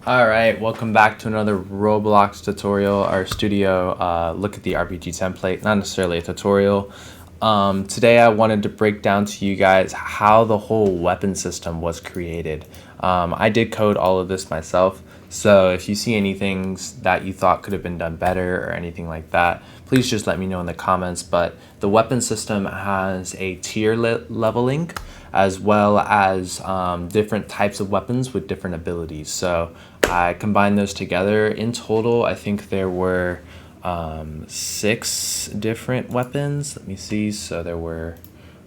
Alright, welcome back to another Roblox tutorial, our studio look at the RPG template, not necessarily a tutorial. Today I wanted to break down to you guys how the whole weapon system was created. I did code all of this myself, so if you see any things that you thought could have been done better or anything like that, please just let me know in the comments. But the weapon system has a tier leveling as well as different types of weapons with different abilities. So I combined those together. In total, I think there were 6 different weapons. Let me see. So there were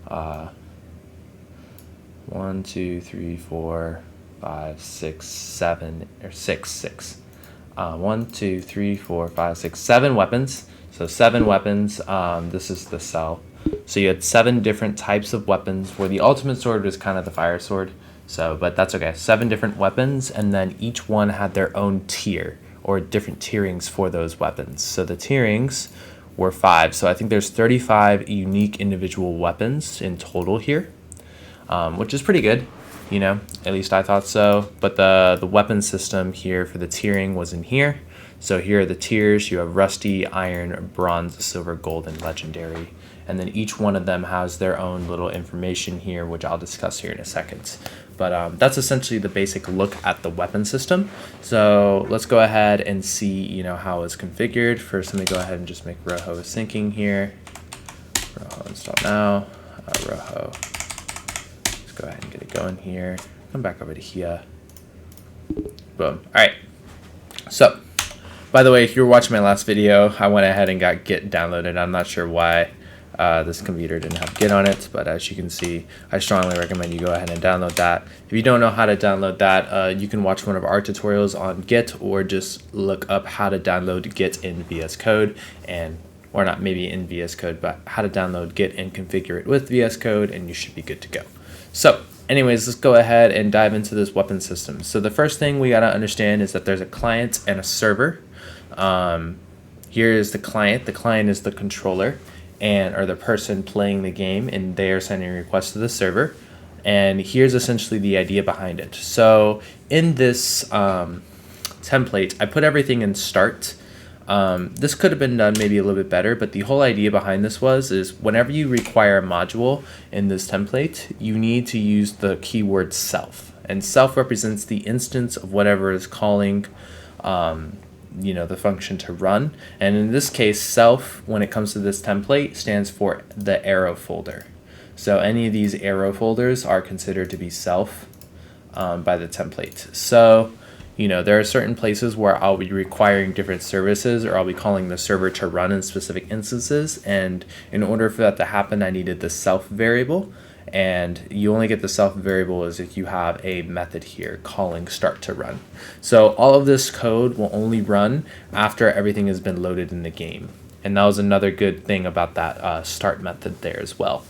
1, 2, 3, 4, 5, 6, 7, or 6. 1, 2, 3, 4, 5, 6, 7 weapons. So 7 weapons. This is the cell. So you had 7 different types of weapons, where the ultimate sword was kind of the fire sword. So, but that's okay. 7 different weapons, and then each one had their own tier or different tierings for those weapons. So the tierings were 5. So I think there's 35 unique individual weapons in total here, which is pretty good. You know, at least I thought so. But the weapon system here for the tiering was in here. So here are the tiers. You have rusty, iron, bronze, silver, gold, and legendary. And then each one of them has their own little information here, which I'll discuss here in a second. But that's essentially the basic look at the weapon system. So let's go ahead and see, you know, how it's configured. First, let me go ahead and just make Rojo syncing here. Rojo install now. Rojo. Let's go ahead and get it going here. Come back over to here. Boom. All right. So, by the way, if you were watching my last video, I went ahead and got Git downloaded. I'm not sure why this computer didn't have Git on it, but as you can see, I strongly recommend you go ahead and download that. If you don't know how to download that, you can watch one of our tutorials on Git, or just look up how to download Git in VS Code, or not maybe in VS Code, but how to download Git and configure it with VS Code, and you should be good to go. So anyways, let's go ahead and dive into this weapon system. So the first thing we gotta understand is that there's a client and a server. Here is the client. The client is the controller, or the person playing the game, and they are sending requests to the server. And here's essentially the idea behind it. So in this template, I put everything in start. This could have been done maybe a little bit better, but the whole idea behind this is whenever you require a module in this template, you need to use the keyword self. And self represents the instance of whatever is calling you know, the function to run. And in this case, self, when it comes to this template, stands for the arrow folder. So any of these arrow folders are considered to be self by the template. So, you know, there are certain places where I'll be requiring different services, or I'll be calling the server to run in specific instances. And in order for that to happen, I needed the self variable. And you only get the self variable is if you have a method here calling start to run. So all of this code will only run after everything has been loaded in the game. And that was another good thing about that start method there as well.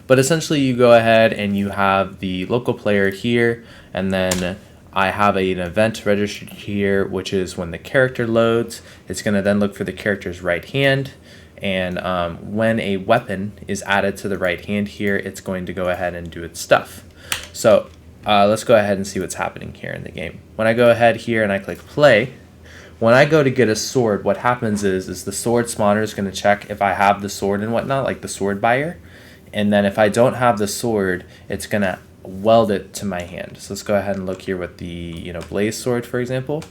But essentially you go ahead and you have the local player here, and then I have an event registered here, which is when the character loads, it's going to then look for the character's right hand. And when a weapon is added to the right hand here, it's going to go ahead and do its stuff. So let's go ahead and see what's happening here in the game. When I go ahead here and I click play, when I go to get a sword, what happens is the sword spawner is going to check if I have the sword and whatnot, like the sword buyer. And then if I don't have the sword, it's going to weld it to my hand. So let's go ahead and look here with the, you know, blaze sword, for example.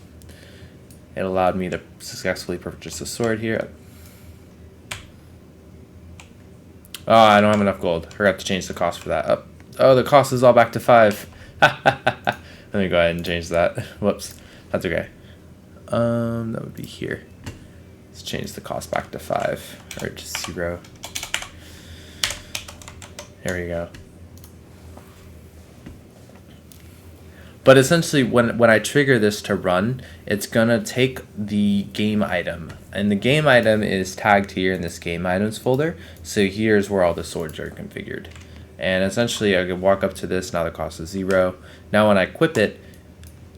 It allowed me to successfully purchase a sword here. Oh, I don't have enough gold. I forgot to change the cost for that. Oh, the cost is all back to 5. Let me go ahead and change that. Whoops. That's okay. That would be here. Let's change the cost back to 5, or to 0. There we go. But essentially, when I trigger this to run, it's going to take the game item. And the game item is tagged here in this game items folder. So here's where all the swords are configured. And essentially, I can walk up to this. Now the cost is 0. Now when I equip it,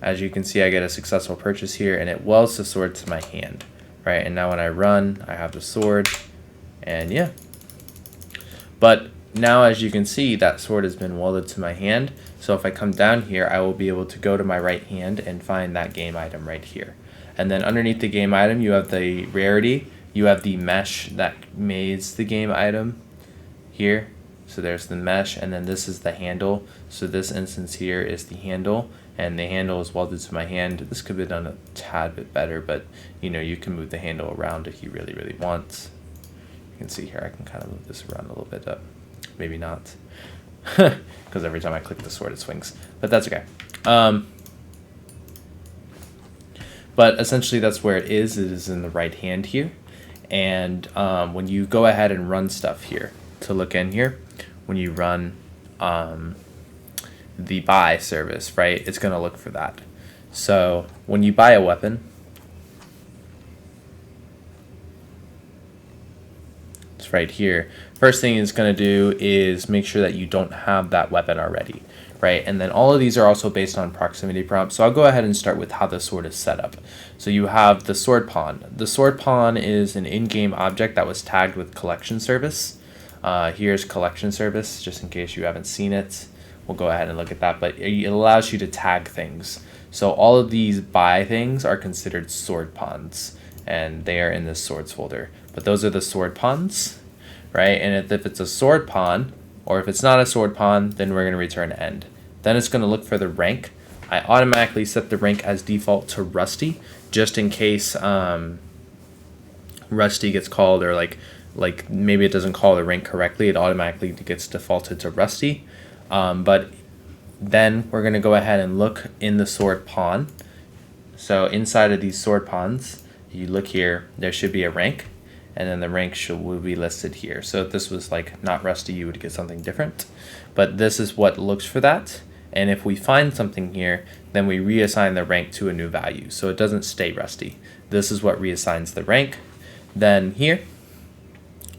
as you can see, I get a successful purchase here, and it welds the sword to my hand. Right? And now when I run, I have the sword. And yeah. But now as you can see, that sword has been welded to my hand. So if I come down here, I will be able to go to my right hand and find that game item right here. And then underneath the game item, you have the rarity. You have the mesh that makes the game item here. So there's the mesh, and then this is the handle. So this instance here is the handle, and the handle is welded to my hand. This could be done a tad bit better, but you can move the handle around if you really, really want. You can see here, I can kind of move this around a little bit up. Maybe not, because every time I click the sword, it swings, but that's okay. But essentially that's where it is in the right hand here. And when you go ahead and run stuff here, to look in here, when you run the buy service, right, it's going to look for that. So when you buy a weapon, it's right here. First thing it's going to do is make sure that you don't have that weapon already, right? And then all of these are also based on proximity prompts. So I'll go ahead and start with how the sword is set up. So you have the sword pawn. The sword pawn is an in-game object that was tagged with collection service. Here's collection service, just in case you haven't seen it. We'll go ahead and look at that, but it allows you to tag things. So all of these buy things are considered sword pawns, and they are in this swords folder. But those are the sword pawns, right? And if it's a sword pawn, or if it's not a sword pawn, then we're going to return end. Then it's going to look for the rank. I automatically set the rank as default to Rusty, just in case Rusty gets called, or like maybe it doesn't call the rank correctly. It automatically gets defaulted to Rusty. But then we're going to go ahead and look in the sword pawn. So inside of these sword pawns, you look here, there should be a rank, and then the rank will be listed here. So if this was like not Rusty, you would get something different. But this is what looks for that. And if we find something here, then we reassign the rank to a new value. So it doesn't stay Rusty. This is what reassigns the rank. Then here,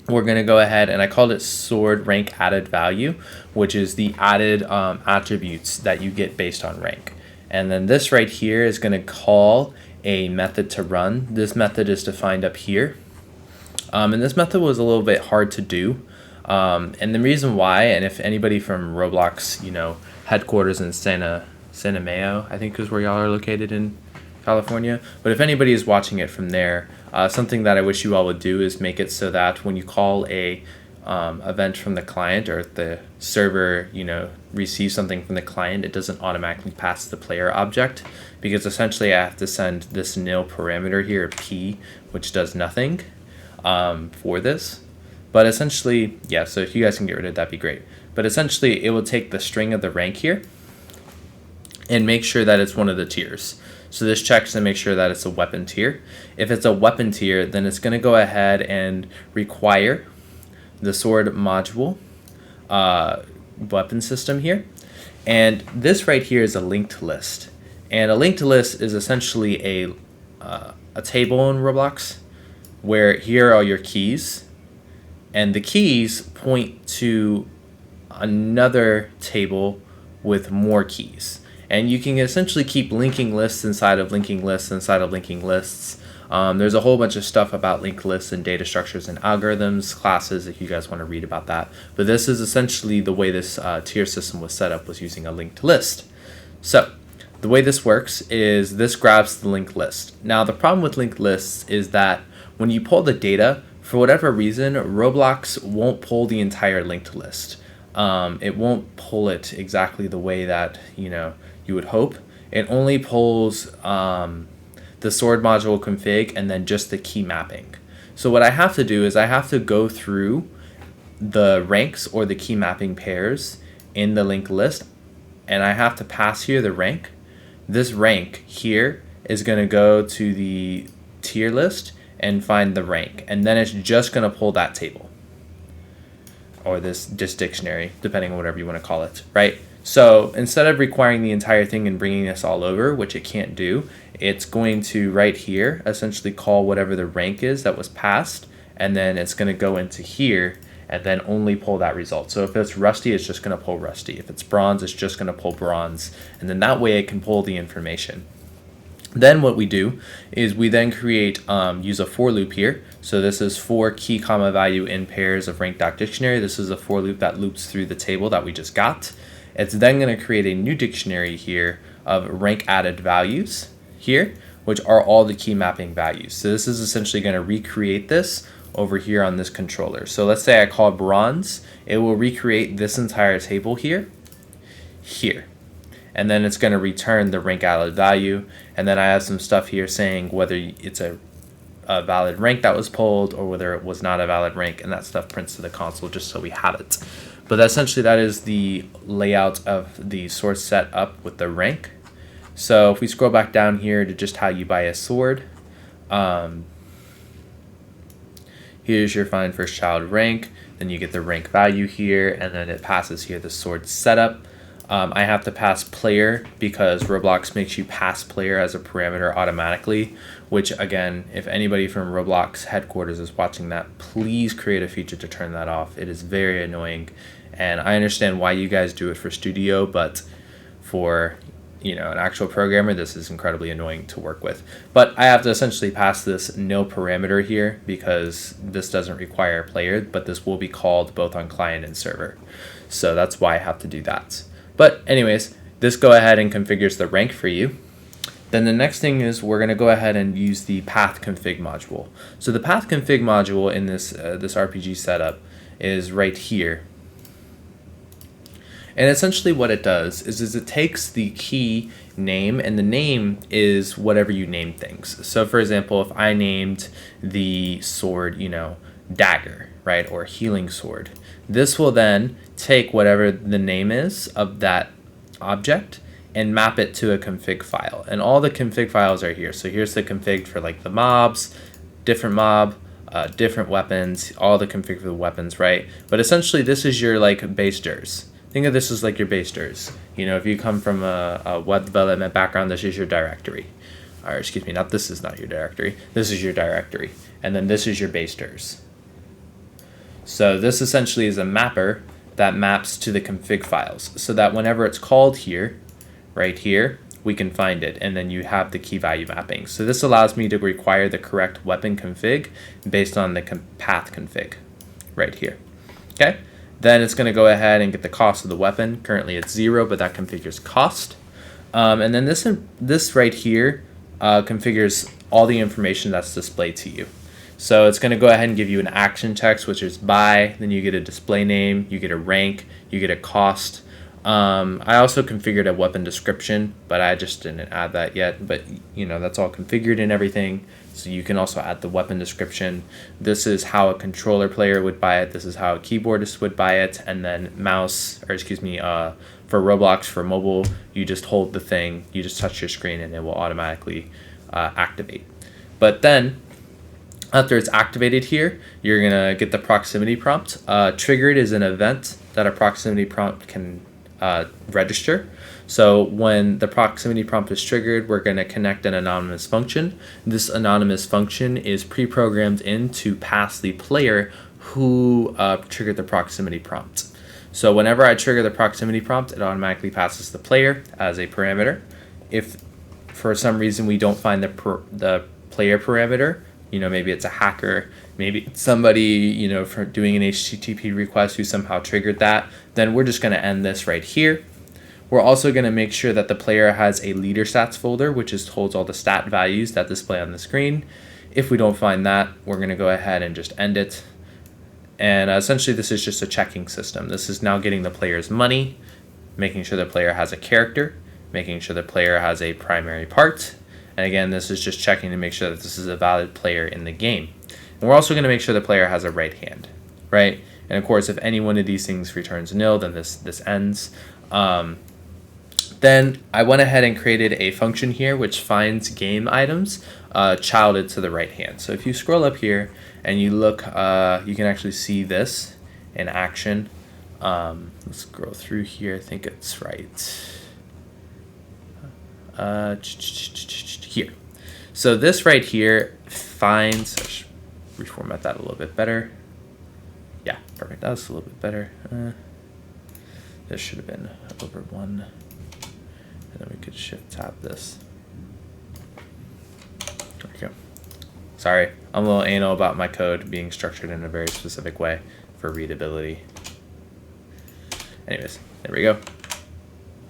we're going to go ahead, and I called it sword rank added value, which is the added attributes that you get based on rank. And then this right here is going to call a method to run. This method is defined up here. And this method was a little bit hard to do. And the reason why, and if anybody from Roblox, headquarters in Santa Mayo, I think is where y'all are located in California. But if anybody is watching it from there, something that I wish you all would do is make it so that when you call a event from the client, or if the server receives something from the client, it doesn't automatically pass the player object, because essentially I have to send this nil parameter here, p, which does nothing for this. But essentially, yeah, so if you guys can get rid of that, that'd be great. But essentially it will take the string of the rank here and make sure that it's one of the tiers. So this checks to make sure that it's a weapon tier. If it's a weapon tier, then it's going to go ahead and require the sword module weapon system here. And this right here is a linked list. And a linked list is essentially a table in Roblox where here are your keys. And the keys point to another table with more keys. And you can essentially keep linking lists inside of linking lists inside of linking lists. There's a whole bunch of stuff about linked lists and data structures and algorithms, classes, if you guys want to read about that. But this is essentially the way this tier system was set up, was using a linked list. So the way this works is this grabs the linked list. Now the problem with linked lists is that when you pull the data, for whatever reason, Roblox won't pull the entire linked list. It won't pull it exactly the way that you would hope. It only pulls the sword module config and then just the key mapping. So what I have to do is I have to go through the ranks or the key mapping pairs in the linked list, and I have to pass here the rank. This rank here is going to go to the tier list and find the rank, and then it's just going to pull that table, or this dictionary, depending on whatever you want to call it, right? So instead of requiring the entire thing and bringing this all over, which it can't do, it's going to right here essentially call whatever the rank is that was passed, and then it's going to go into here and then only pull that result. So if it's Rusty, it's just going to pull Rusty. If it's bronze, it's just going to pull bronze, and then that way it can pull the information. Then what we do is we then create, use a for loop here. So this is for key comma value in pairs of rank.dictionary. This is a for loop that loops through the table that we just got. It's then going to create a new dictionary here of rank added values here, which are all the key mapping values. So this is essentially going to recreate this over here on this controller. So let's say I call bronze. It will recreate this entire table here. And then it's going to return the rank added value. And then I have some stuff here saying whether it's a valid rank that was pulled or whether it was not a valid rank, and that stuff prints to the console just so we have it. But essentially that is the layout of the sword set up with the rank. So if we scroll back down here to just how you buy a sword, here's your find first child rank, then you get the rank value here, and then it passes here the sword setup. I have to pass player because Roblox makes you pass player as a parameter automatically, which again, if anybody from Roblox headquarters is watching that, please create a feature to turn that off. It is very annoying, and I understand why you guys do it for Studio, but for an actual programmer, this is incredibly annoying to work with. But I have to essentially pass this no parameter here because this doesn't require a player, but this will be called both on client and server. So that's why I have to do that. But anyways, this go ahead and configures the rank for you. Then the next thing is we're going to go ahead and use the path config module. So the path config module in this RPG setup is right here. And essentially what it does is it takes the key name, and the name is whatever you name things. So for example, if I named the sword, dagger, right, or healing sword, this will then take whatever the name is of that object and map it to a config file. And all the config files are here. So here's the config for like the mobs, different mob, different weapons, all the config for the weapons, right? But essentially this is your like base dirs. Think of this as like your base dirs. If you come from a web development background, this is your directory. Or excuse me, this is not your directory. This is your directory. And then this is your base dirs. So this essentially is a mapper that maps to the config files so that whenever it's called here, right here, we can find it, and then you have the key value mapping. So this allows me to require the correct weapon config based on the path config right here. Okay, then it's going to go ahead and get the cost of the weapon. Currently it's 0, but that configures cost. And then this right here configures all the information that's displayed to you. So it's going to go ahead and give you an action text, which is buy, then you get a display name, you get a rank, you get a cost. I also configured a weapon description, but I just didn't add that yet. But that's all configured and everything. So you can also add the weapon description. This is how a controller player would buy it. This is how a keyboardist would buy it. And then for Roblox, for mobile, you just hold the thing, you just touch your screen, and it will automatically activate. But then after it's activated here, you're going to get the proximity prompt. Triggered is an event that a proximity prompt can register. So when the proximity prompt is triggered, we're going to connect an anonymous function. This anonymous function is pre-programmed in to pass the player who triggered the proximity prompt. So whenever I trigger the proximity prompt, it automatically passes the player as a parameter. If for some reason we don't find the player parameter, maybe it's a hacker, maybe it's somebody, for doing an HTTP request who somehow triggered that, then we're just going to end this right here. We're also going to make sure that the player has a leader stats folder, which holds all the stat values that display on the screen. If we don't find that, we're going to go ahead and just end it. And essentially this is just a checking system. This is now getting the player's money, making sure the player has a character, making sure the player has a primary part. And again, this is just checking to make sure that this is a valid player in the game. And we're also going to make sure the player has a right hand, right? And of course, if any one of these things returns nil, then this ends. Then I went ahead and created a function here which finds game items childed to the right hand. So if you scroll up here and you look, you can actually see this in action. Let's scroll through here. I think it's right here. So this right here finds, I should reformat that a little bit better. Yeah, perfect. That was a little bit better. This should have been over 1. And then we could shift tab this. Sorry, I'm a little anal about my code being structured in a very specific way for readability. Anyways, there we go.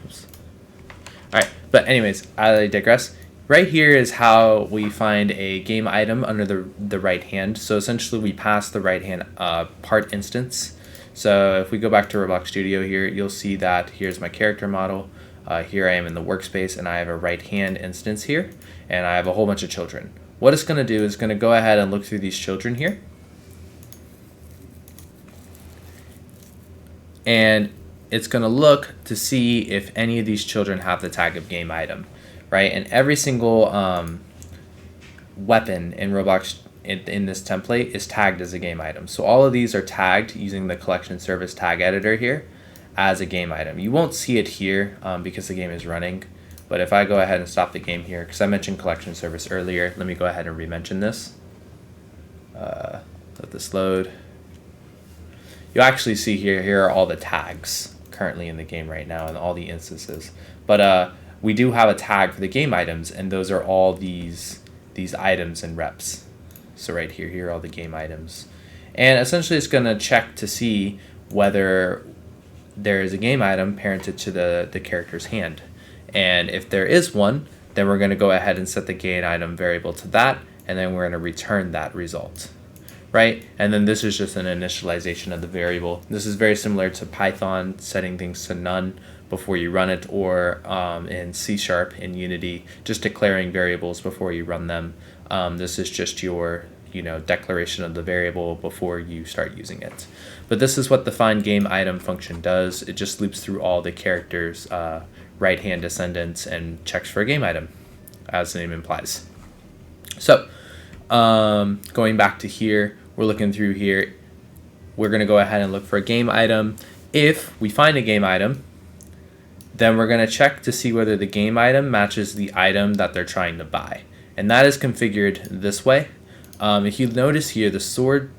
Oops. All right, but anyways, I digress. Right here is how we find a game item under the right hand. So essentially we pass the right hand part instance. So if we go back to Roblox Studio here, you'll see that here's my character model. Here I am in the workspace, and I have a right hand instance here, and I have a whole bunch of children. What it's going to do is going to go ahead and look through these children here. And it's going to look to see if any of these children have the tag of game item, right? And every single weapon in Roblox in this template is tagged as a game item. So all of these are tagged using the collection service tag editor here as a game item. You won't see it here because the game is running. But if I go ahead and stop the game here, because I mentioned collection service earlier, let me go ahead and re-mention this. Let this load. You'll actually see here are all the tags currently in the game right now and all the instances. But we do have a tag for the game items, and those are all these items and reps. So right here are all the game items. And essentially it's going to check to see whether there is a game item parented to the character's hand. And if there is one, then we're going to go ahead and set the game item variable to that, and then we're going to return that result, right? And then this is just an initialization of the variable. This is very similar to Python, setting things to none before you run it, or in C# in Unity, just declaring variables before you run them. This is just your declaration of the variable before you start using it. But this is what the find game item function does. It just loops through all the characters' right hand descendants and checks for a game item, as the name implies. So going back to here, we're looking through here. We're going to go ahead and look for a game item. If we find a game item, then we're going to check to see whether the game item matches the item that they're trying to buy. And that is configured this way. If you notice here, the sword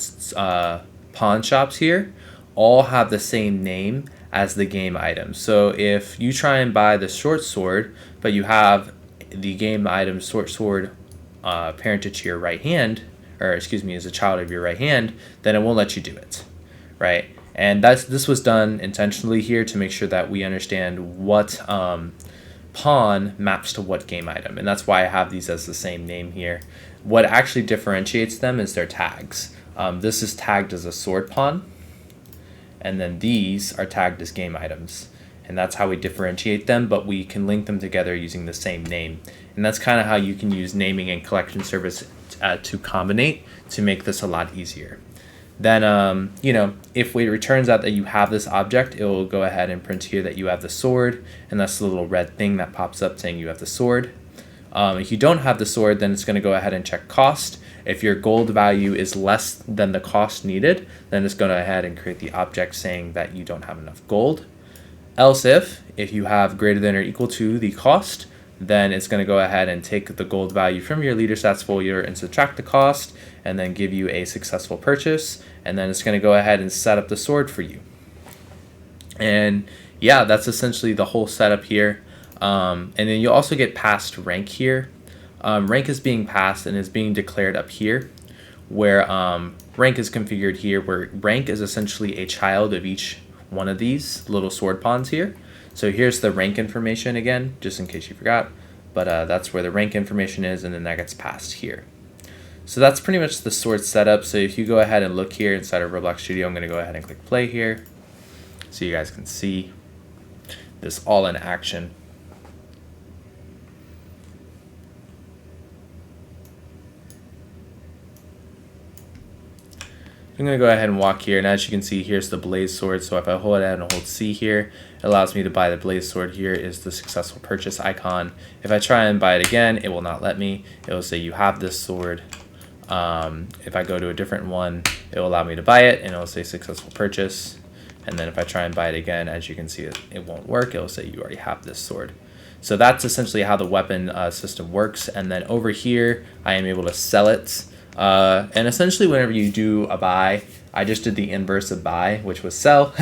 pawn shops here all have the same name as the game item. So if you try and buy the short sword, but you have the game item short sword parented to your right hand, or excuse me, as a child of your right hand, then it won't let you do it, right? And this was done intentionally here to make sure that we understand what pawn maps to what game item, and that's why I have these as the same name here. What actually differentiates them is their tags. This is tagged as a sword pawn, and then these are tagged as game items, and that's how we differentiate them, but we can link them together using the same name. And that's kind of how you can use naming and collection service to combinate to make this a lot easier. Then if it returns out that you have this object, it will go ahead and print here that you have the sword, and that's the little red thing that pops up saying you have the sword. If you don't have the sword, then it's going to go ahead and check cost. If your gold value is less than the cost needed, then it's going to go ahead and create the object saying that you don't have enough gold. Else if you have greater than or equal to the cost, then it's going to go ahead and take the gold value from your leader stats folder and subtract the cost, and then give you a successful purchase, and then it's going to go ahead and set up the sword for you. And yeah, that's essentially the whole setup here. And then you also get passed rank here. Rank is being passed and is being declared up here, where rank is configured here, where rank is essentially a child of each one of these little sword pawns here. So here's the rank information again, just in case you forgot, but that's where the rank information is, and then that gets passed here. So that's pretty much the sword setup. So if you go ahead and look here inside of Roblox Studio, I'm going to go ahead and click play here so you guys can see this all in action. I'm going to go ahead and walk here, and as you can see, here's the blaze sword. So if I hold it and hold C here, it allows me to buy the blaze sword. Here is the successful purchase icon. If I try and buy it again, it will not let me. It will say you have this sword. If I go to a different one, it will allow me to buy it, and it will say successful purchase. And then if I try and buy it again, as you can see, it won't work. It will say you already have this sword. So that's essentially how the weapon system works. And then over here, I am able to sell it. And essentially whenever you do a buy, I just did the inverse of buy, which was sell,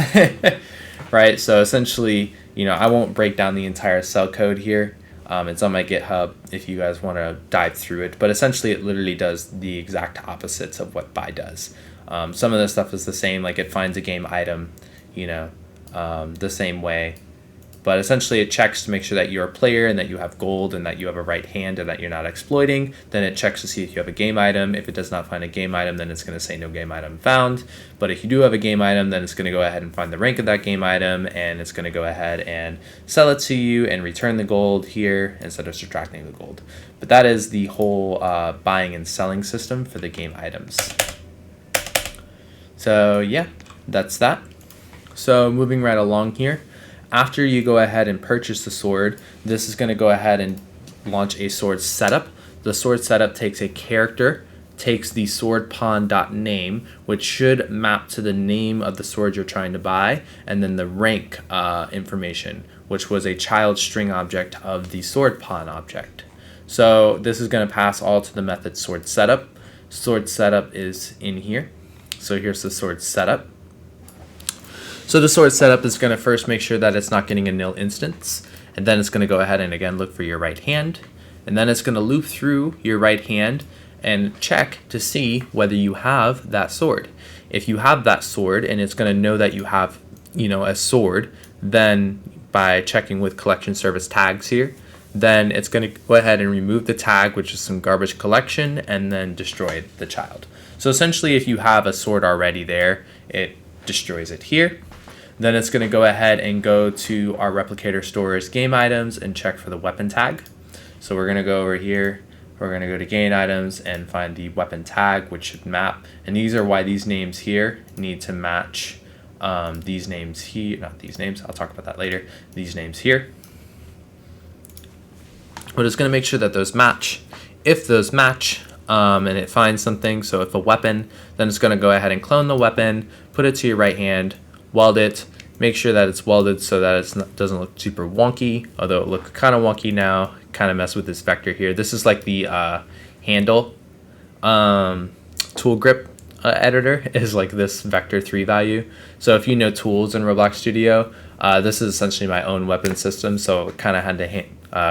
right? So essentially, I won't break down the entire sell code here. It's on my GitHub if you guys want to dive through it. But essentially, it literally does the exact opposites of what buy does. Some of the stuff is the same, like it finds a game item, the same way. But essentially, it checks to make sure that you're a player and that you have gold and that you have a right hand and that you're not exploiting. Then it checks to see if you have a game item. If it does not find a game item, then it's going to say no game item found. But if you do have a game item, then it's going to go ahead and find the rank of that game item, and it's going to go ahead and sell it to you and return the gold here instead of subtracting the gold. But that is the whole buying and selling system for the game items. So yeah, that's that. So moving right along here. After you go ahead and purchase the sword, this is going to go ahead and launch a sword setup. The sword setup takes a character, takes the sword pawn.name, which should map to the name of the sword you're trying to buy, and then the rank information, which was a child string object of the sword pawn object. So this is going to pass all to the method sword setup. Sword setup is in here. So here's the sword setup. So the sword setup is going to first make sure that it's not getting a nil instance, and then it's going to go ahead and again look for your right hand, and then it's going to loop through your right hand and check to see whether you have that sword. If you have that sword and it's going to know that you have, a sword, then by checking with collection service tags here, then it's going to go ahead and remove the tag, which is some garbage collection, and then destroy the child. So essentially, if you have a sword already there, it destroys it here. Then it's going to go ahead and go to our replicator store's game items and check for the weapon tag. So we're going to go over here. We're going to go to game items and find the weapon tag, which should map. And these are why these names here need to match these names here. Not these names. I'll talk about that later. These names here. But it's going to make sure that those match. If those match and it finds something, so if a weapon, then it's going to go ahead and clone the weapon, put it to your right hand, weld it, make sure that it's welded so that it doesn't look super wonky, although it looks kind of wonky now, kind of mess with this vector here. This is like the handle tool grip editor is like this vector 3 value. So if you know tools in Roblox Studio, this is essentially my own weapon system, so it kind of had to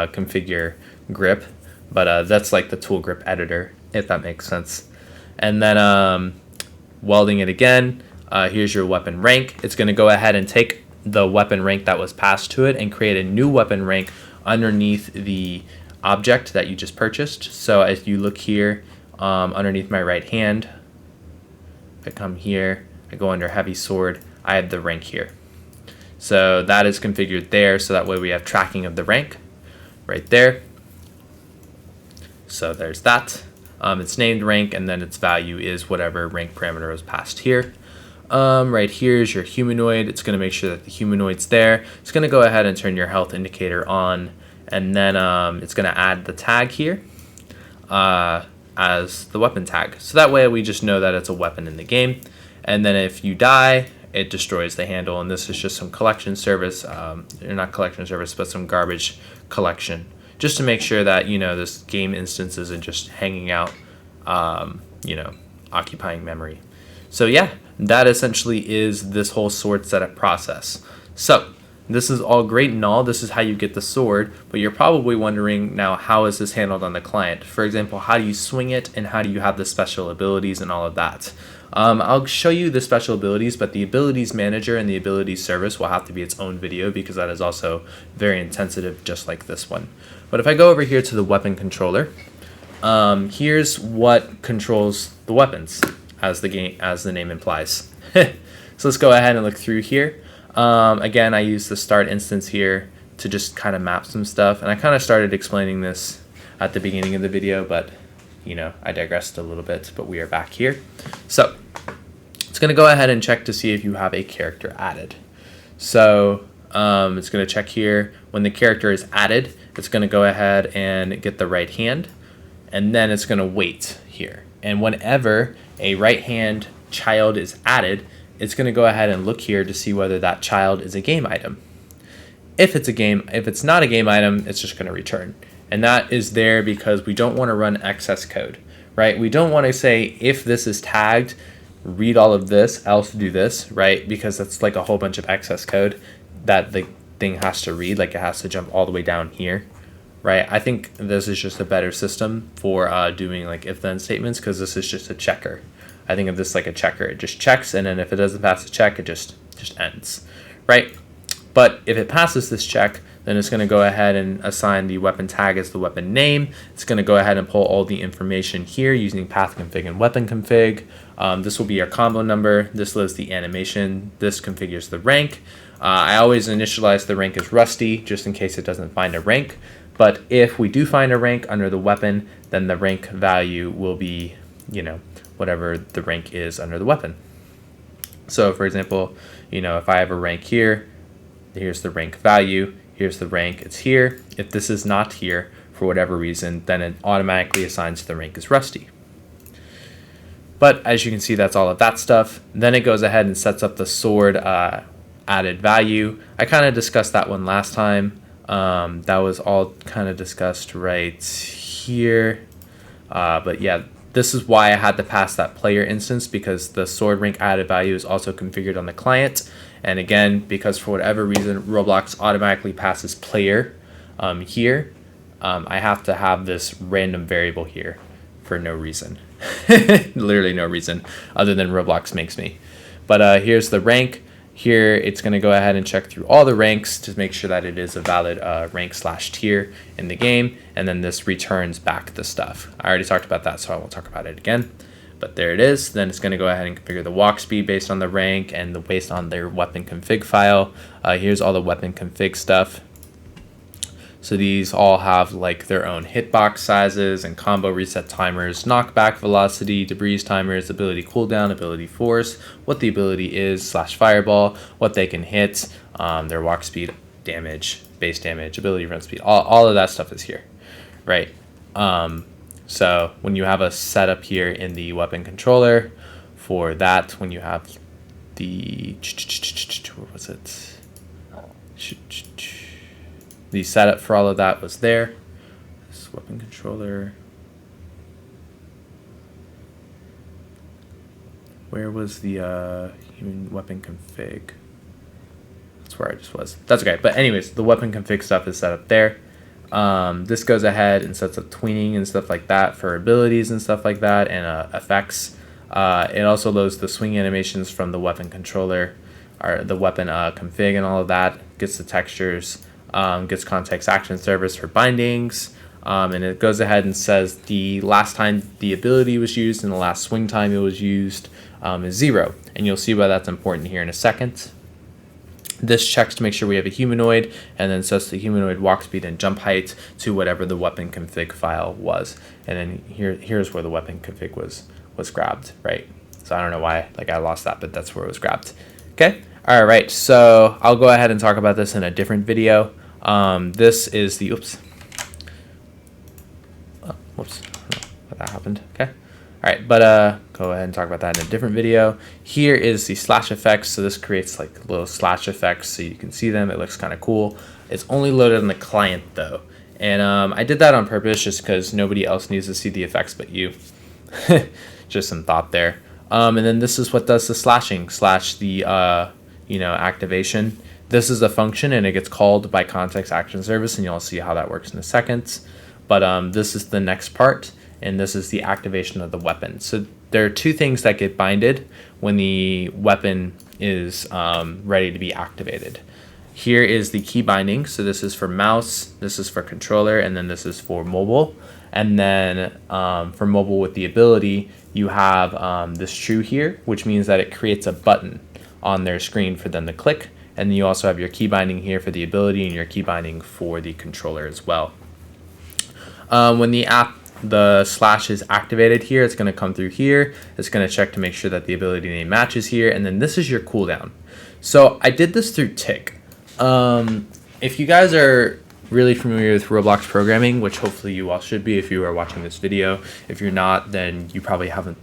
configure grip, but that's like the tool grip editor, if that makes sense. And then welding it again. Here's your weapon rank. It's going to go ahead and take the weapon rank that was passed to it and create a new weapon rank underneath the object that you just purchased. So if you look here underneath my right hand, if I come here, I go under heavy sword, I have the rank here. So that is configured there, so that way we have tracking of the rank right there. So there's that. It's named rank, and then its value is whatever rank parameter was passed here. Right here is your humanoid. It's going to make sure that the humanoid's there. It's going to go ahead and turn your health indicator on, and then it's going to add the tag here as the weapon tag. So that way we just know that it's a weapon in the game. And then if you die, it destroys the handle, and this is just some collection service, or not collection service, but some garbage collection, just to make sure that, this game instance isn't just hanging out, occupying memory. So yeah, that essentially is this whole sword setup process. So this is all great and all. This is how you get the sword, but you're probably wondering now, how is this handled on the client? For example, how do you swing it, and how do you have the special abilities and all of that? I'll show you the special abilities, but the abilities manager and the abilities service will have to be its own video, because that is also very intensive, just like this one. But if I go over here to the weapon controller, here's what controls the weapons, as the name implies. So let's go ahead and look through here. Again, I use the start instance here to just kind of map some stuff, and I kind of started explaining this at the beginning of the video, but I digressed a little bit, but we are back here. So it's going to go ahead and check to see if you have a character added. So it's going to check here. When the character is added, it's going to go ahead and get the right hand, and then it's going to wait here. And whenever a right hand child is added, it's going to go ahead and look here to see whether that child is a game item. If it's not a game item, it's just going to return. And that is there because we don't want to run excess code, right? We don't want to say, if this is tagged, read all of this, else do this, right? Because that's like a whole bunch of excess code that the thing has to read, like it has to jump all the way down here, right? I think this is just a better system for doing like if-then statements, because this is just a checker. I think of this like a checker. It just checks, and then if it doesn't pass the check, it just ends, right? But if it passes this check, then it's going to go ahead and assign the weapon tag as the weapon name. It's going to go ahead and pull all the information here using path config and weapon config. This will be our combo number. This loads the animation. This configures the rank. I always initialize the rank as rusty just in case it doesn't find a rank. But if we do find a rank under the weapon, then the rank value will be, whatever the rank is under the weapon. So for example, if I have a rank here, here's the rank value, here's the rank, it's here. If this is not here for whatever reason, then it automatically assigns the rank as rusty. But as you can see, that's all of that stuff. Then it goes ahead and sets up the sword added value. I kind of discussed that one last time. That was all kind of discussed right here. But yeah, this is why I had to pass that player instance, because the sword rank added value is also configured on the client. And again, because for whatever reason, Roblox automatically passes player here, I have to have this random variable here for no reason. Literally no reason other than Roblox makes me. But here's the rank. Here, it's going to go ahead and check through all the ranks to make sure that it is a valid rank/tier in the game. And then this returns back the stuff. I already talked about that, so I won't talk about it again. But there it is. Then it's going to go ahead and configure the walk speed based on the rank and based on their weapon config file. Here's all the weapon config stuff. So these all have like their own hitbox sizes and combo reset timers, knockback velocity, debris timers, ability cooldown, ability force, what the ability is /fireball, what they can hit, their walk speed, damage, base damage, ability run speed, all of that stuff is here, right? So when you have a setup here in the weapon controller for that, when you have the, what was it? The setup for all of that was there. This weapon controller. Where was the human weapon config? That's where I just was. That's okay. But anyways, the weapon config stuff is set up there. This goes ahead and sets up tweening and stuff like that for abilities and stuff like that, and effects. It also loads the swing animations from the weapon controller, or the weapon config and all of that. Gets the textures. Gets context action service for bindings, and it goes ahead and says the last time the ability was used and the last swing time it was used is 0, and you'll see why that's important here in a second. This checks to make sure we have a humanoid, and then sets the humanoid walk speed and jump height to whatever the weapon config file was. And then here's where the weapon config was grabbed, right? So I don't know why I lost that, but that's where it was grabbed. Okay. All right. So I'll go ahead and talk about this in a different video. This is the whoops. I don't know what that happened. Okay. All right, but go ahead and talk about that in a different video. Here is the slash effects. So this creates like little slash effects so you can see them. It looks kind of cool. It's only loaded on the client though. And I did that on purpose just because nobody else needs to see the effects but you. Just some thought there. And then this is what does the slashing / the activation. This is a function and it gets called by context action service, and you'll see how that works in a second. But this is the next part, and this is the activation of the weapon. So there are two things that get binded when the weapon is ready to be activated. Here is the key binding. So this is for mouse, this is for controller, and then this is for mobile. And then for mobile with the ability, you have this true here, which means that it creates a button on their screen for them to click. And then you also have your key binding here for the ability and your key binding for the controller as well. When the slash is activated here, it's going to come through here. It's going to check to make sure that the ability name matches here. And then this is your cooldown. So I did this through Tick. If you guys are really familiar with Roblox programming, which hopefully you all should be if you are watching this video. If you're not, then you probably haven't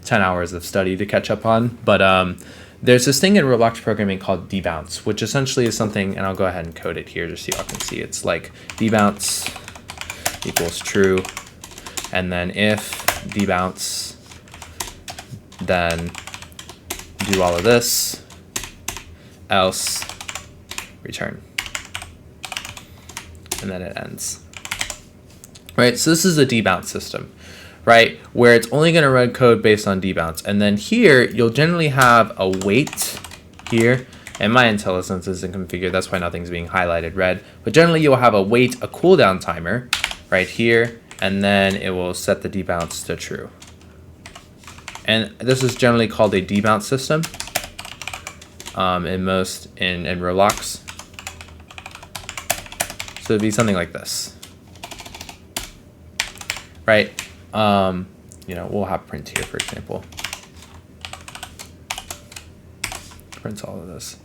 10 hours of study to catch up on. But there's this thing in Roblox programming called debounce, which essentially is something, and I'll go ahead and code it here just so y'all can see. It's like debounce equals true, and then if debounce, then do all of this, else return, and then it ends. right? So this is a debounce system, right? Where it's only going to run code based on debounce. And then here, you'll generally have a wait here. And my IntelliSense isn't configured, that's why nothing's being highlighted red. But generally, you'll have a wait, a cooldown timer right here, and then it will set the debounce to true. And this is generally called a debounce system in Roblox. So it'd be something like this, right? You know, we'll have print here, for example. Print all of this.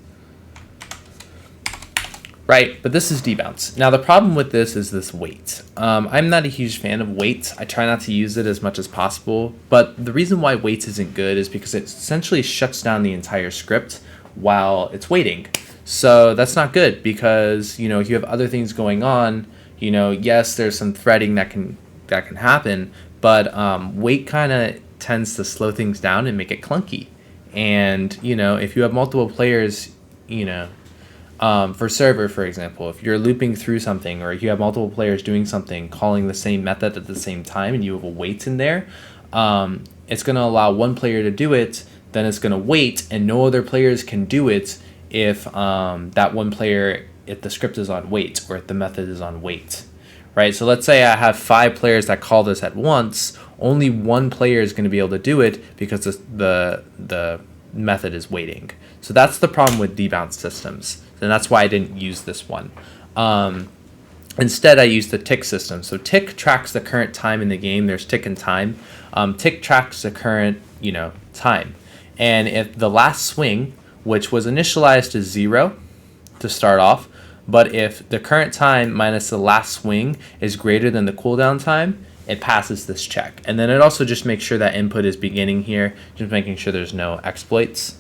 Right, but this is debounce. Now the problem with this is this wait. I'm not a huge fan of wait. I try not to use it as much as possible, but the reason why wait isn't good is because it essentially shuts down the entire script while it's waiting. So that's not good because, you know, if you have other things going on, you know, yes, there's some threading that can happen, but wait kind of tends to slow things down and make it clunky. And, you know, if you have multiple players, you know, for server, for example, if you're looping through something or you have multiple players doing something, calling the same method at the same time, and you have a wait in there, it's going to allow one player to do it, then it's going to wait, and no other players can do it if that one player, if the script is on wait or if the method is on wait, right? So let's say I have 5 players that call this at once. Only one player is going to be able to do it because the method is waiting. So that's the problem with debounce systems. And that's why I didn't use this one. Instead, I used the tick system. So tick tracks the current time in the game. There's tick and time. Tick tracks the current, you know, time. And if the last swing, which was initialized as 0 to start off, but if the current time minus the last swing is greater than the cooldown time, it passes this check. And then it also just makes sure that input is beginning here, just making sure there's no exploits,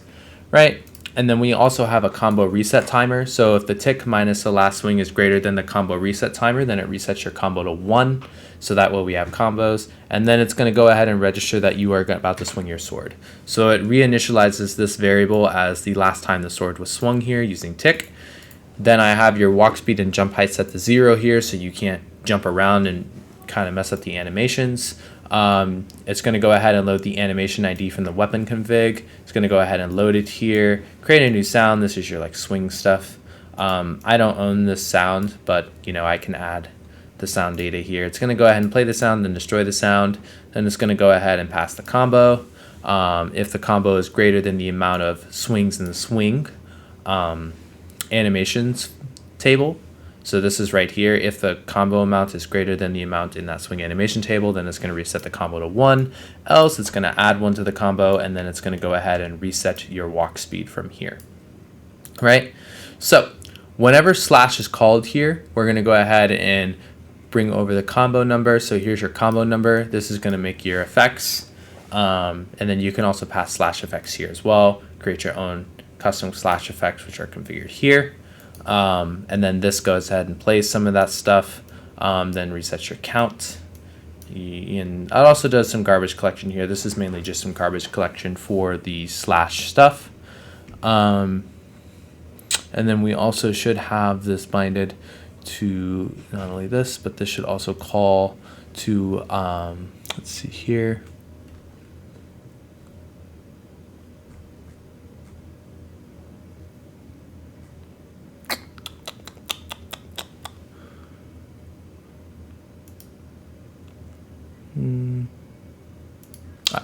right? And then we also have a combo reset timer. So if the tick minus the last swing is greater than the combo reset timer, then it resets your combo to 1. So that way we have combos. And then it's going to go ahead and register that you are about to swing your sword. So it reinitializes this variable as the last time the sword was swung here using tick. Then I have your walk speed and jump height set to 0 here, so you can't jump around and kind of mess up the animations. It's going to go ahead and load the animation ID from the weapon config. It's going to go ahead and load it here, create a new sound. This is your like swing stuff. I don't own this sound, but you know, I can add the sound data here. It's going to go ahead and play the sound, then destroy the sound. Then it's going to go ahead and pass the combo. If the combo is greater than the amount of swings in the swing animations table. So this is right here. If the combo amount is greater than the amount in that swing animation table, then it's going to reset the combo to 1. Else, it's going to add 1 to the combo, and then it's going to go ahead and reset your walk speed from here. Right? So whenever slash is called here, we're going to go ahead and bring over the combo number. So here's your combo number. This is going to make your effects. And then you can also pass slash effects here as well. Create your own custom slash effects, which are configured here. And then this goes ahead and plays some of that stuff, then resets your count. And it also does some garbage collection here. This is mainly just some garbage collection for the slash stuff. And then we also should have this binded to not only this, but this should also call to, let's see here.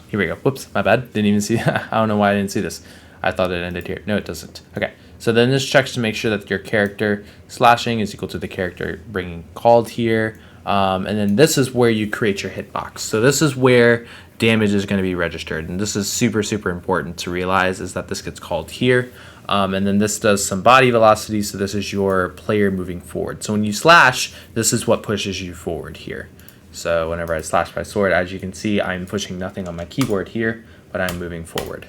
Here we go. Whoops, my bad. Didn't even see I don't know why I didn't see this. I thought it ended here. No, it doesn't. Okay, so then this checks to make sure that your character slashing is equal to the character bringing called here. And then this is where you create your hitbox. So this is where damage is going to be registered. And this is super, super important to realize is that this gets called here. And then this does some body velocity. So this is your player moving forward. So when you slash, this is what pushes you forward here. So whenever I slash my sword, as you can see, I'm pushing nothing on my keyboard here, but I'm moving forward.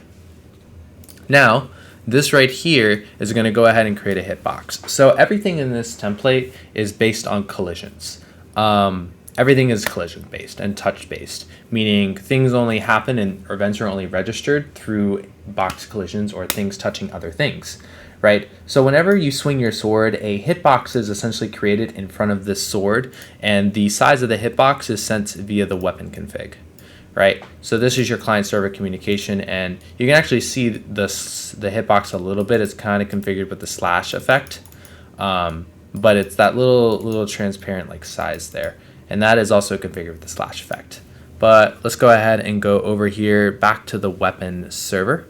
Now, this right here is going to go ahead and create a hitbox. So everything in this template is based on collisions. Everything is collision based and touch based, meaning things only happen and events are only registered through box collisions or things touching other things, right? So whenever you swing your sword, a hitbox is essentially created in front of this sword, and the size of the hitbox is sent via the weapon config, right? So this is your client-server communication, and you can actually see the hitbox a little bit. It's kind of configured with the slash effect, but it's that little transparent like size there, and that is also configured with the slash effect. But let's go ahead and go over here back to the weapon server.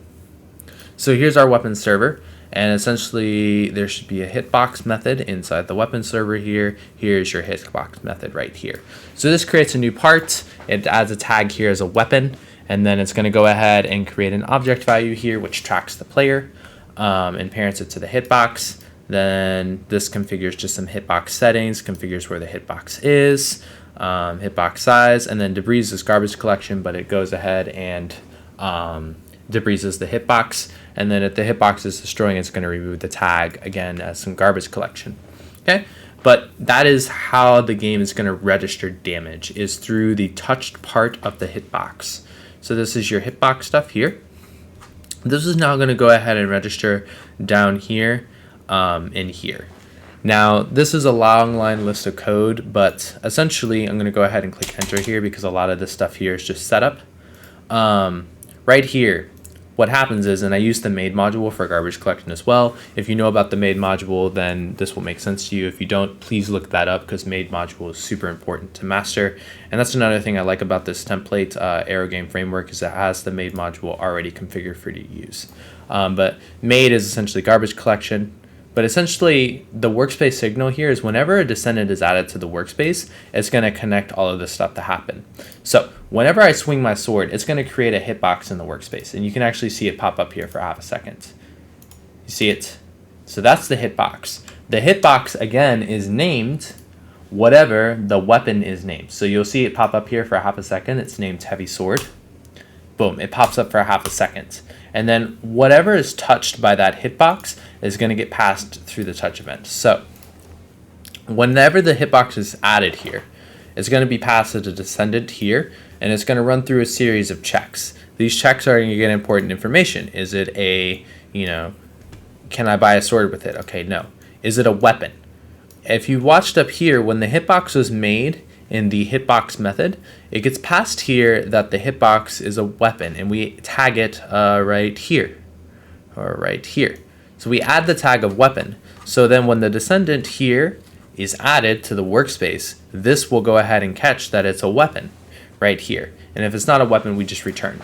So here's our weapon server, and essentially there should be a hitbox method inside the weapon server here. Here's your hitbox method right here. So this creates a new part. It adds a tag here as a weapon, and then it's going to go ahead and create an object value here which tracks the player and parents it to the hitbox. Then this configures just some hitbox settings, configures where the hitbox is, hitbox size, and then debris is garbage collection, but it goes ahead and debris the hitbox, and then if the hitbox is destroying, it's going to remove the tag again as some garbage collection. Okay, but that is how the game is going to register damage, is through the touched part of the hitbox. So this is your hitbox stuff here. This is now going to go ahead and register down here in here. Now this is a long line list of code, but essentially I'm going to go ahead and click enter here because a lot of this stuff here is just setup. Right here, what happens is, and I use the made module for garbage collection as well. If you know about the made module, then this will make sense to you. If you don't, please look that up because made module is super important to master. And that's another thing I like about this template Aero game framework, is it has the made module already configured for you to use. But made is essentially garbage collection. But essentially, the workspace signal here is whenever a descendant is added to the workspace, it's going to connect all of this stuff to happen. So whenever I swing my sword, it's going to create a hitbox in the workspace. And you can actually see it pop up here for half a second. You see it? So that's the hitbox. The hitbox, again, is named whatever the weapon is named. So you'll see it pop up here for half a second. It's named heavy sword. Boom, it pops up for half a second. And then whatever is touched by that hitbox is going to get passed through the touch event. So whenever the hitbox is added here, it's going to be passed to the descendant here, and it's going to run through a series of checks. These checks are going to get important information. Is it a, can I buy a sword with it? Okay, no. Is it a weapon? If you watched up here, when the hitbox was made in the hitbox method, it gets passed here that the hitbox is a weapon, and we tag it right here, or right here. So we add the tag of weapon. So then when the descendant here is added to the workspace, this will go ahead and catch that it's a weapon right here. And if it's not a weapon, we just return.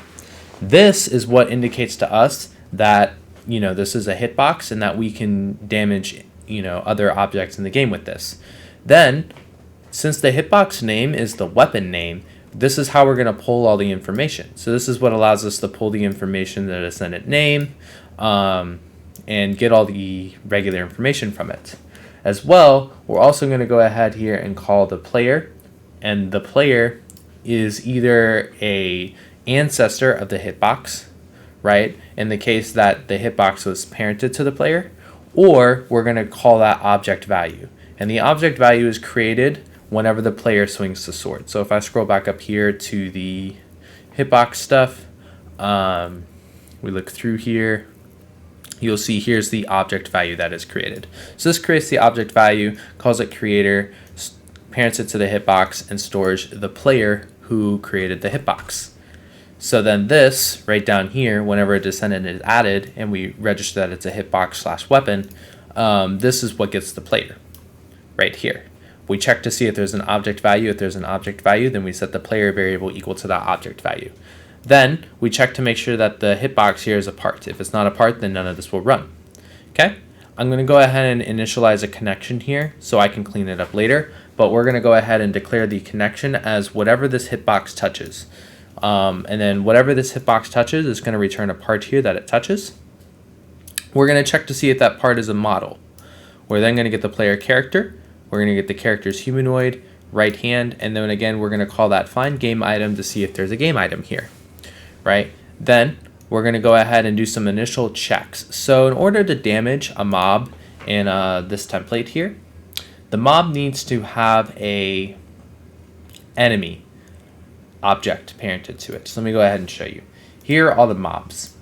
This is what indicates to us that, this is a hitbox and that we can damage, other objects in the game with this. Then, since the hitbox name is the weapon name, this is how we're going to pull all the information. So this is what allows us to pull the information, the descendant name, and get all the regular information from it. As well, we're also going to go ahead here and call the player, and the player is either a ancestor of the hitbox, right, in the case that the hitbox was parented to the player, or we're going to call that object value. And the object value is created whenever the player swings the sword. So if I scroll back up here to the hitbox stuff, we look through here, you'll see here's the object value that is created. So this creates the object value, calls it creator, parents it to the hitbox, and stores the player who created the hitbox. So then this, right down here, whenever a descendant is added and we register that it's a hitbox/weapon, this is what gets the player right here. We check to see if there's an object value. If there's an object value, then we set the player variable equal to that object value. Then we check to make sure that the hitbox here is a part. If it's not a part, then none of this will run. Okay, I'm going to go ahead and initialize a connection here so I can clean it up later, but we're going to go ahead and declare the connection as whatever this hitbox touches. And then whatever this hitbox touches is going to return a part here that it touches. We're going to check to see if that part is a model. We're then going to get the player character. We're going to get the character's humanoid, right hand, and then again we're going to call that find game item to see if there's a game item here, right? Then we're going to go ahead and do some initial checks. So in order to damage a mob in this template here, the mob needs to have a enemy object parented to it. So let me go ahead and show you. Here are all the mobs.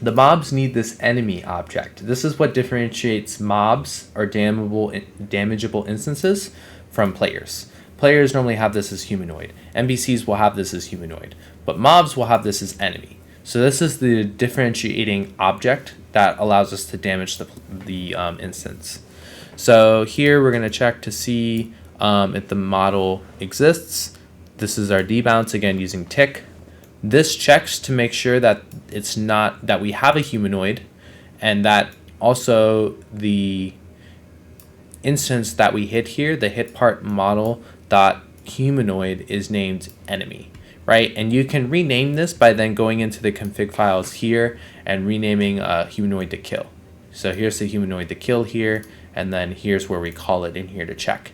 The mobs need this enemy object. This is what differentiates mobs or damageable instances from players. Players normally have this as humanoid. NPCs will have this as humanoid, but mobs will have this as enemy. So this is the differentiating object that allows us to damage the instance. So here we're going to check to see if the model exists. This is our debounce, again using tick. This checks to make sure that it's not that we have a humanoid, and that also the instance that we hit here, the hit part model dot humanoid, is named enemy, right? And you can rename this by then going into the config files here and renaming humanoid to kill. So here's the humanoid to kill here, and then here's where we call it in here to check.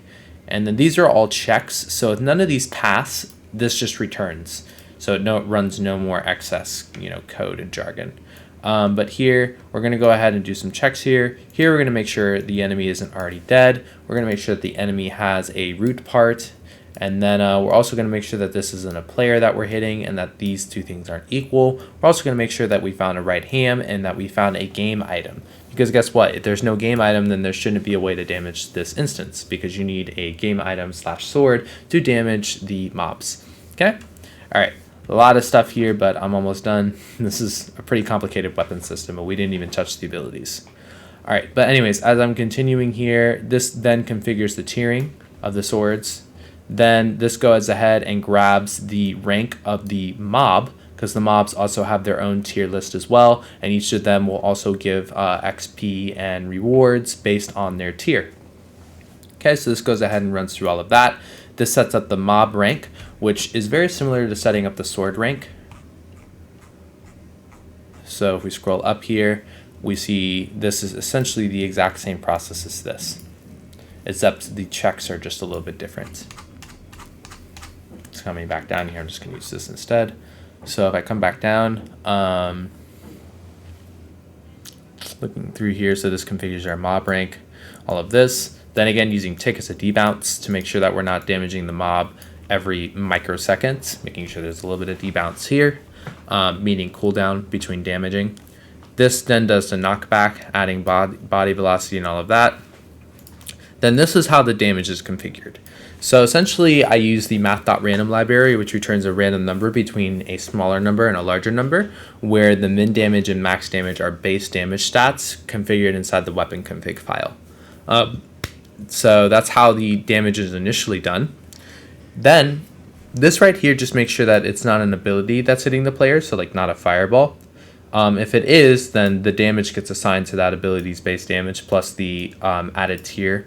And then these are all checks, so if none of these pass, this just returns. So it runs no more excess, code and jargon. But here, we're going to go ahead and do some checks here. Here, we're going to make sure the enemy isn't already dead. We're going to make sure that the enemy has a root part. And then we're also going to make sure that this isn't a player that we're hitting and that these two things aren't equal. We're also going to make sure that we found a right ham and that we found a game item. Because guess what? If there's no game item, then there shouldn't be a way to damage this instance, because you need a game item / sword to damage the mobs. Okay? All right. A lot of stuff here, but I'm almost done. This is a pretty complicated weapon system, but we didn't even touch the abilities. All right, but anyways, as I'm continuing here, this then configures the tiering of the swords. Then this goes ahead and grabs the rank of the mob, because the mobs also have their own tier list as well, and each of them will also give XP and rewards based on their tier. Okay, so this goes ahead and runs through all of that. This sets up the mob rank, which is very similar to setting up the sword rank. So if we scroll up here, we see this is essentially the exact same process as this, except the checks are just a little bit different. It's coming back down here. I'm just going to use this instead. So if I come back down, looking through here, so this configures our mob rank, all of this. Then again, using tick as a debounce to make sure that we're not damaging the mob every microsecond, making sure there's a little bit of debounce here, meaning cooldown between damaging. This then does the knockback, adding body velocity and all of that. Then this is how the damage is configured. So essentially, I use the math.random library, which returns a random number between a smaller number and a larger number, where the min damage and max damage are base damage stats configured inside the weapon config file. So that's how the damage is initially done. Then this right here just makes sure that it's not an ability that's hitting the player, so like not a fireball. If it is, then the damage gets assigned to that ability's base damage plus the added tier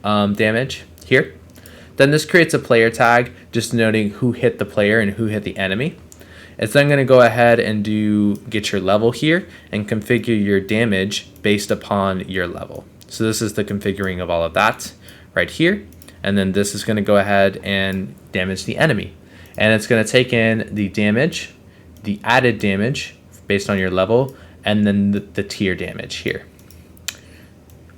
damage here. Then this creates a player tag just denoting who hit the player and who hit the enemy. It's then going to go ahead and get your level here and configure your damage based upon your level. So this is the configuring of all of that right here. And then this is going to go ahead and damage the enemy. And it's going to take in the damage, the added damage based on your level, and then the tier damage here.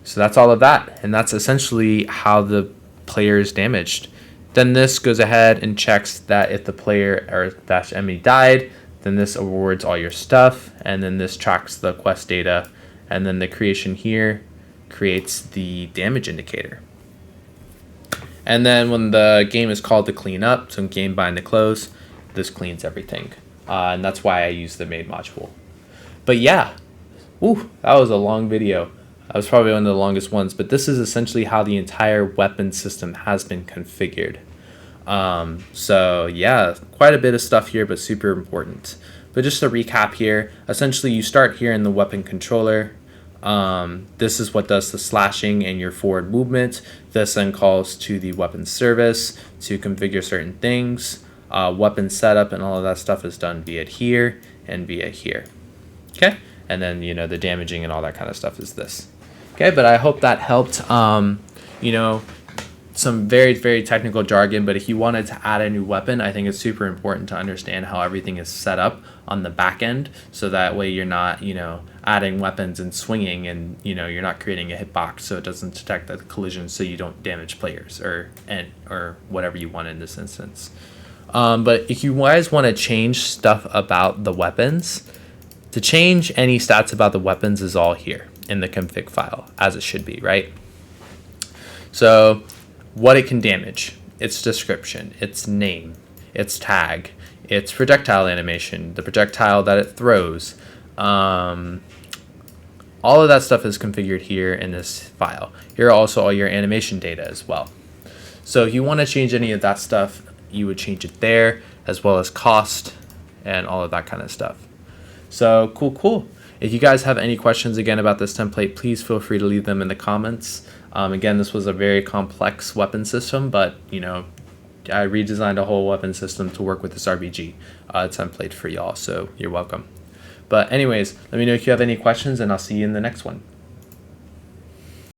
So that's all of that. And that's essentially how the player is damaged. Then this goes ahead and checks that if the player or dash enemy died, then this awards all your stuff. And then this tracks the quest data. And then the creation here creates the damage indicator. And then when the game is called to clean up, so game bind to close, this cleans everything. And that's why I use the made module. But yeah, that was a long video. That was probably one of the longest ones, but this is essentially how the entire weapon system has been configured. So yeah, quite a bit of stuff here, but super important. But just to recap here, essentially you start here in the weapon controller. This is what does the slashing and your forward movement. This then calls to the weapon service to configure certain things. Weapon setup and all of that stuff is done via here and via here. Okay, and then the damaging and all that kind of stuff is this. Okay, but I hope that helped. Some very, very technical jargon, but if you wanted to add a new weapon, I think it's super important to understand how everything is set up on the back end, so that way you're not, adding weapons and swinging, and you're not creating a hitbox so it doesn't detect the collision, so you don't damage players or whatever you want in this instance. But if you guys want to change stuff about the weapons, To change any stats about the weapons is all here in the config file, as it should be, right? So what it can damage, its description, its name, its tag, its projectile animation, the projectile that it throws, all of that stuff is configured here in this file. Here are also all your animation data as well. So if you want to change any of that stuff, you would change it there, as well as cost and all of that kind of stuff. So cool. If you guys have any questions again about this template, please feel free to leave them in the comments. Again, this was a very complex weapon system, but you know, I redesigned a whole weapon system to work with this RPG template for y'all, so you're welcome. But anyways, let me know if you have any questions, and I'll see you in the next one.